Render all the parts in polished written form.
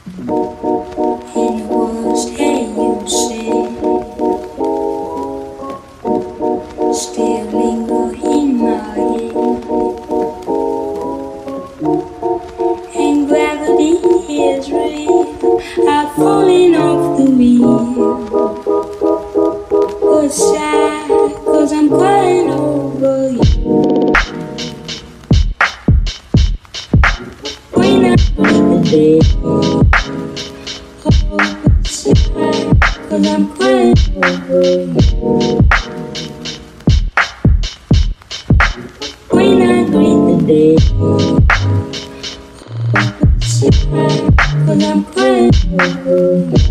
And words that you say still linger in my head. And gravity is real. I've fallen off the wheel. But sad, 'cause I'm crying over you. When I wake the day, oh, but sad, 'cause I'm crying over you. When I greet the day, oh, but sad, 'cause I'm crying over you.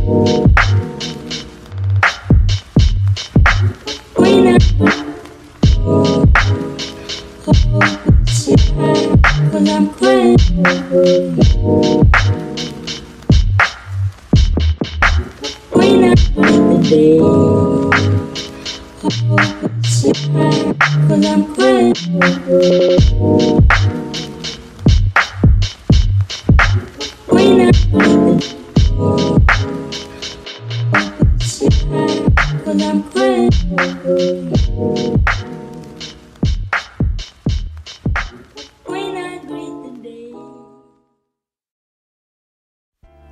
When I oh, but sad, 'cause I'm crying over you. When I greet the day, oh, but sad, 'cause I'm crying over you. When I greet the day, oh, but sad, 'cause I'm crying over you. When I greet the day.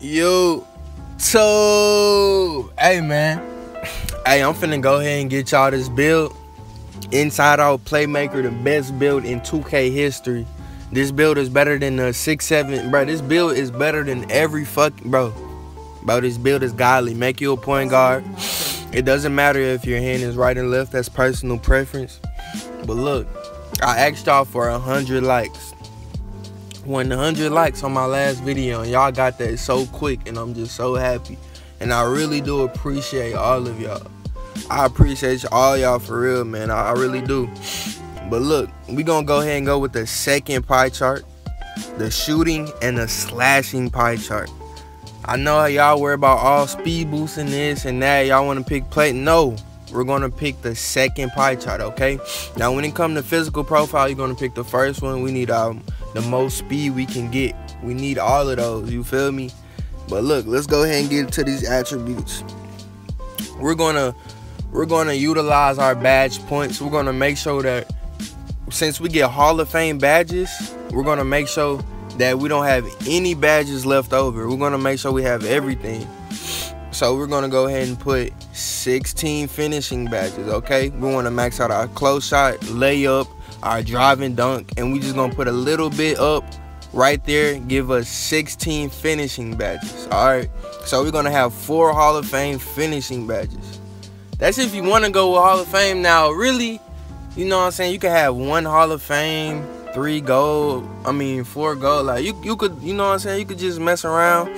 Yo, so, hey man, hey, I'm finna go ahead and get y'all this build. Inside Out Playmaker, the best build in 2K history. This build is better than the 6-7, bro. This build is better than every fucking, bro, this build is godly. Make you a point guard. It doesn't matter if your hand is right and left, that's personal preference. But look, I asked y'all for 100 likes. Won 100 likes on my last video, and y'all got that so quick, and I'm just so happy. And I really do appreciate all of y'all. I appreciate all y'all for real, man. I really do. But look, we gonna go ahead and go with the second pie chart, the shooting and the slashing pie chart. I know how y'all worry about all speed boosting this and that. Y'all want to pick play. No, we're going to pick the second pie chart, okay? Now, when it comes to physical profile, you're going to pick the first one. We need the most speed we can get. We need all of those, you feel me? But look, let's go ahead and get into these attributes. We're gonna utilize our badge points. We're going to make sure that since we get Hall of Fame badges, we're going to make sure that we don't have any badges left over. We're gonna make sure we have everything. So we're gonna go ahead and put 16 finishing badges, okay? We wanna max out our close shot, layup, our drive and dunk, and we just gonna put a little bit up right there, give us 16 finishing badges, all right? So we're gonna have 4 Hall of Fame finishing badges. That's if you wanna go with Hall of Fame. Now, really, you know what I'm saying? You can have 1 Hall of Fame, 3 gold, 4 gold. Like you could, you know what I'm saying, you could just mess around.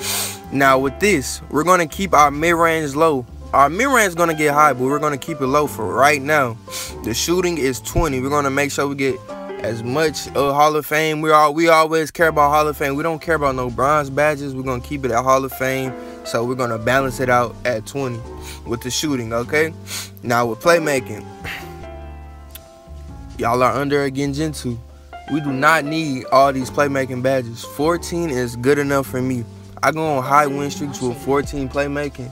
Now with this, we're gonna keep our mid-range low. Our mid-range is gonna get high, but we're gonna keep it low for right now. The shooting is 20. We're gonna make sure we get as much Hall of Fame. We always care about Hall of Fame. We don't care about no bronze badges. We're gonna keep it at Hall of Fame. So we're gonna balance it out at 20 with the shooting, okay? Now with playmaking, y'all are under again Gen 2. We do not need all these playmaking badges. 14 is good enough for me. I go on high win streaks with 14 playmaking.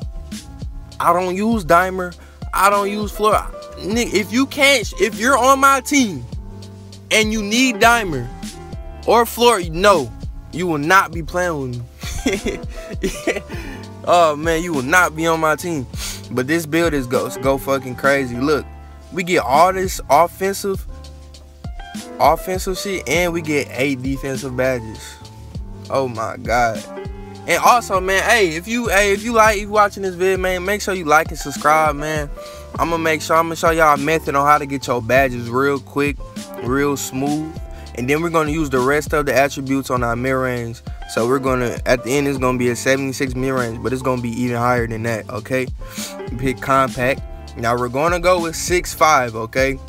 I don't use dimer. I don't use floor. Nick, if you're on my team and you need dimer or floor, no, you will not be playing with me. Oh man, you will not be on my team. But this build is go fucking crazy. Look, we get all this offensive shit, and we get 8 defensive badges. Oh my god. And also, man, hey, if you watching this video, man, make sure you like and subscribe, man. I'm gonna show y'all a method on how to get your badges real quick, real smooth, and then we're gonna use the rest of the attributes on our mid-range. So we're gonna, at the end, it's gonna be a 76 mid-range, but it's gonna be even higher than that, okay? Pick compact. Now we're gonna go with 6'5", okay?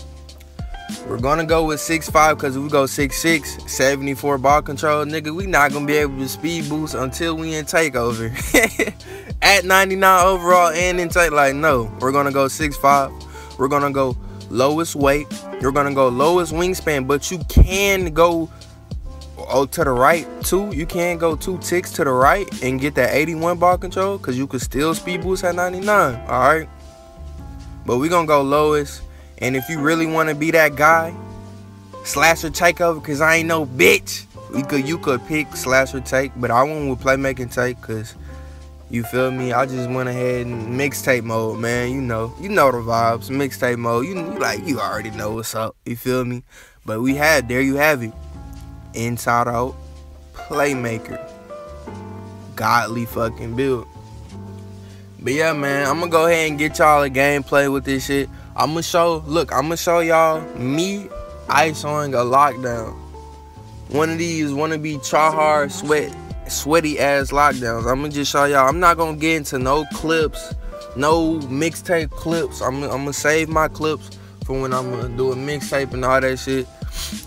We're gonna go with 6'5", because if we go 6'6", 74 ball control, nigga, we not gonna be able to speed boost until we in takeover. At 99 overall and in take, like, no. We're gonna go 6'5". We're gonna go lowest weight. We're gonna go lowest wingspan, but you can go Oh, to the right too. You can't go 2 ticks to the right and get that 81 ball control, because you could still speed boost at 99. Alright. But we gonna go lowest. And if you really wanna be that guy, slash or takeover, because I ain't no bitch. You could pick slash or take, but I went with playmaking take, because you feel me? I just went ahead and mixtape mode, man. You know the vibes. Mixtape mode. You already know what's up. You feel me? But there you have it. Inside out playmaker. Godly fucking build. But yeah, man, I'm gonna go ahead and get y'all a gameplay with this shit. I'm gonna show y'all me ISOing a lockdown. One of these wanna be try-hard, sweaty ass lockdowns. I'm gonna just show y'all. I'm not gonna get into no clips, no mixtape clips. I'm gonna save my clips for when I'm gonna do a mixtape and all that shit,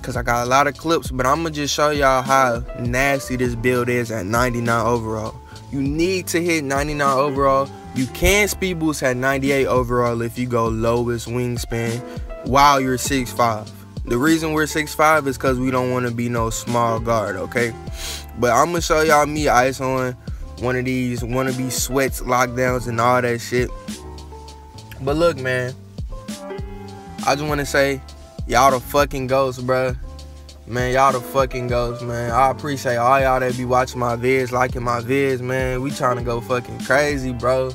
cause I got a lot of clips. But I'm gonna just show y'all how nasty this build is at 99 overall. You need to hit 99 overall. You can speed boost at 98 overall if you go lowest wingspan while you're 6'5". The reason we're 6'5" is because we don't want to be no small guard, okay? But I'm going to show y'all me ISOing one of these wannabe sweats, lockdowns, and all that shit. But look, man, I just want to say, y'all the fucking ghosts, bruh. Man, y'all the fucking ghosts, man. I appreciate all y'all that be watching my vids, liking my vids, man. We trying to go fucking crazy, bro.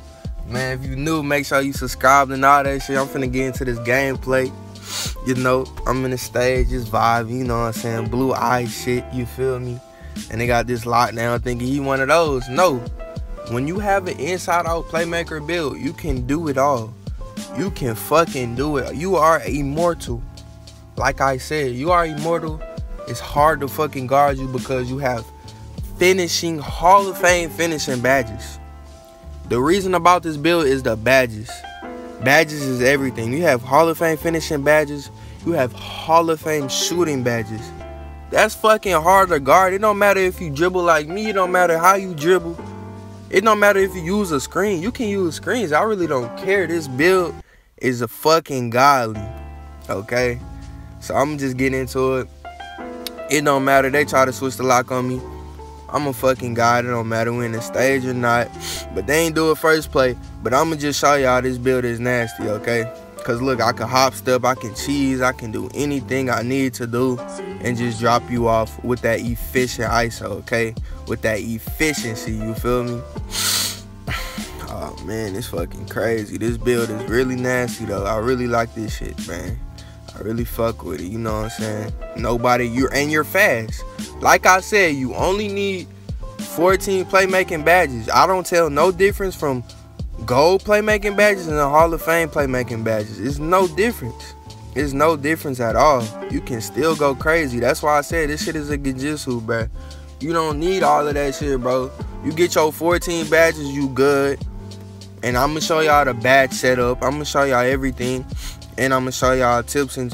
Man, if you new, make sure you subscribe and all that shit. I'm finna get into this gameplay. You know, I'm in the stage, just vibe, you know what I'm saying? Blue eye shit, you feel me? And they got this lockdown thinking he one of those. No. When you have an inside out playmaker build, you can do it all. You can fucking do it. You are immortal. Like I said, you are immortal. It's hard to fucking guard you because you have finishing, Hall of Fame finishing badges. The reason about this build is the badges. Badges is everything. You have Hall of Fame finishing badges. You have Hall of Fame shooting badges. That's fucking hard to guard. It don't matter if you dribble like me. It don't matter how you dribble. It don't matter if you use a screen. You can use screens. I really don't care. This build is a fucking godly. Okay? So I'm just getting into it. It don't matter. They try to switch the lock on me. I'm a fucking god. It don't matter we in the stage or not. But they ain't do it first play. But I'm going to just show y'all this build is nasty, okay? Because look, I can hop step, I can cheese, I can do anything I need to do and just drop you off with that efficient ISO, okay? With that efficiency, you feel me? Oh, man, it's fucking crazy. This build is really nasty, though. I really like this shit, man. I really fuck with it, you know what I'm saying? You're fast. Like I said, you only need 14 playmaking badges. I don't tell no difference from gold playmaking badges and the Hall of Fame playmaking badges. It's no difference. It's no difference at all. You can still go crazy. That's why I said this shit is a genjutsu, bro. You don't need all of that shit, bro. You get your 14 badges, you good. And I'm gonna show y'all the badge setup. I'm gonna show y'all everything. And I'm gonna show y'all tips and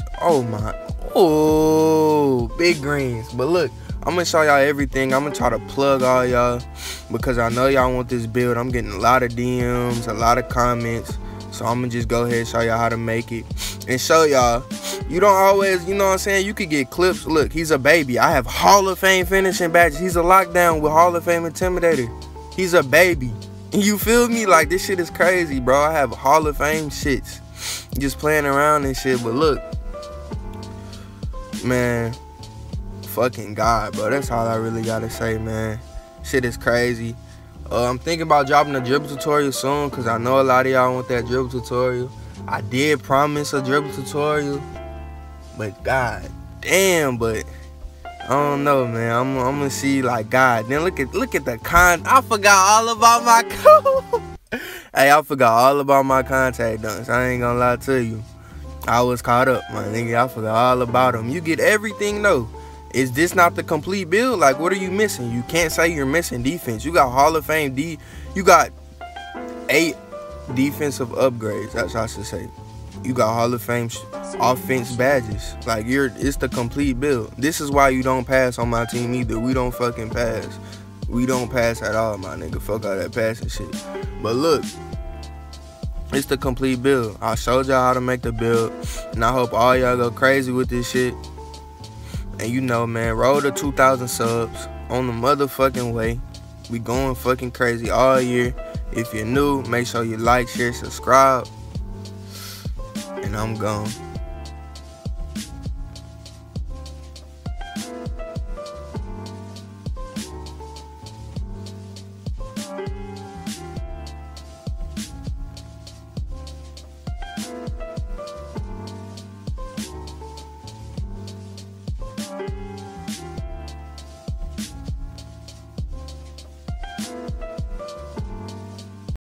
big greens. But look, I'm gonna show y'all everything. I'm gonna try to plug all y'all because I know y'all want this build. I'm getting a lot of DMs, a lot of comments. So I'm gonna just go ahead and show y'all how to make it and show y'all. You don't always, you know what I'm saying? You could get clips. Look, he's a baby. I have Hall of Fame finishing badges. He's a lockdown with Hall of Fame intimidator. He's a baby. You feel me? Like, this shit is crazy, bro. I have Hall of Fame shits. Just playing around and shit. But look, man, fucking God, bro. That's all I really gotta say, man. Shit is crazy. I'm thinking about dropping a dribble tutorial soon because I know a lot of y'all want that dribble tutorial. I did promise a dribble tutorial, but god damn, but I don't know, man. I'm gonna see, like, god then look at the I forgot all about my Hey, I forgot all about my contact dunks. I ain't gonna lie to you. I was caught up, my nigga. I forgot all about them. You get everything though. Is this not the complete build? Like, what are you missing? You can't say you're missing defense. You got Hall of Fame you got 8 defensive upgrades. That's what I should say. You got Hall of Fame offense badges. Like, it's the complete build. This is why you don't pass on my team either. We don't fucking pass. We don't pass at all, my nigga. Fuck all that passing shit. But look, it's the complete build. I showed y'all how to make the build, and I hope all y'all go crazy with this shit. And you know, man, roll to 2,000 subs on the motherfucking way. We going fucking crazy all year. If you're new, make sure you like, share, subscribe. And I'm gone.